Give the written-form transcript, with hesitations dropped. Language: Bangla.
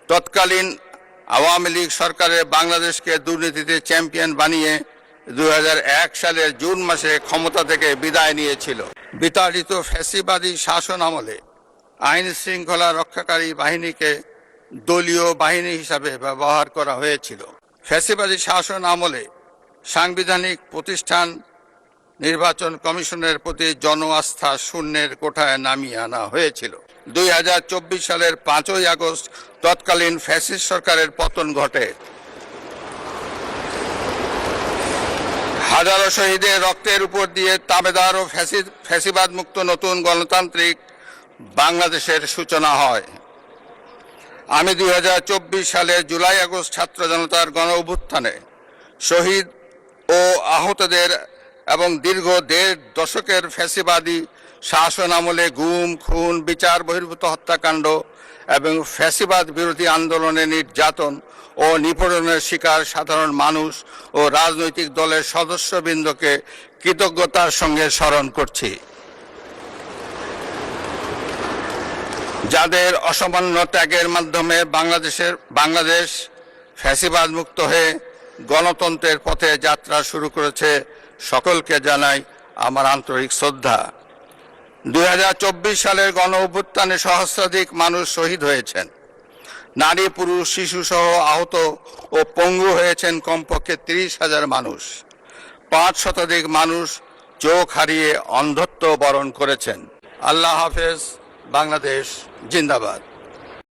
তৎকালীন আওয়ামী লীগ সরকারের বাংলাদেশকে দুর্নীতিতে চ্যাম্পিয়ন বানিয়ে 2001 সালের জুন মাসে ক্ষমতা থেকে বিদায় নিয়েছিল। বিতাড়িত ফ্যাসিবাদী শাসন আমলে আইন শৃঙ্খলা রক্ষাকারী বাহিনীকে দলীয় বাহিনী হিসাবে ব্যবহার করা হয়েছিল। ফ্যাসিবাদী শাসন আমলে সাংবিধানিক প্রতিষ্ঠান নির্বাচন কমিশনের প্রতি জন আস্থা শূন্যের কোঠায় নামিয়ে আনা হয়েছিল। 2024 সালের 5ই আগস্ট তৎকালীন ফ্যাসিস্ট সরকারের পতন ঘটে। হাজারো শহীদের রক্তের উপর দিয়ে তাবেদার ও ফ্যাসিবাদ মুক্ত নতুন গণতান্ত্রিক বাংলাদেশের সূচনা হয়। আমি 2024 সালের জুলাই আগস্ট ছাত্র জনতার গণ অভ্যুত্থানে শহীদ ও আহতদের এবং দীর্ঘ 1.5 দশকের ফ্যাসিবাদী শাসন আমলে গুম, খুন, বিচার বহির্ভূত হত্যাকাণ্ড এবং ফ্যাসিবাদ বিরোধী আন্দোলনে নির্যাতন ও নিপীড়নের শিকার সাধারণ মানুষ ও রাজনৈতিক দলের সদস্যবৃন্দকে কৃতজ্ঞতার সঙ্গে স্মরণ করছি, যাদের অসামান্য ত্যাগের মাধ্যমে বাংলাদেশ ফ্যাসিবাদ মুক্ত হয়ে গণতন্ত্রের পথে যাত্রা শুরু করেছে। সকলকে জানাই আমার আন্তরিক শ্রদ্ধা। 2024 সালের গণ অভ্যুত্থানে সহস্রাধিক মানুষ শহীদ হয়েছেন। নারী, পুরুষ, শিশু সহ আহত ও পঙ্গু হয়েছেন কমপক্ষে 30,000 মানুষ। 5 শতাধিক মানুষ চোখ হারিয়ে অন্ধত্ব বরণ করেছেন। আল্লাহ হাফেজ। বাংলাদেশ জিন্দাবাদ।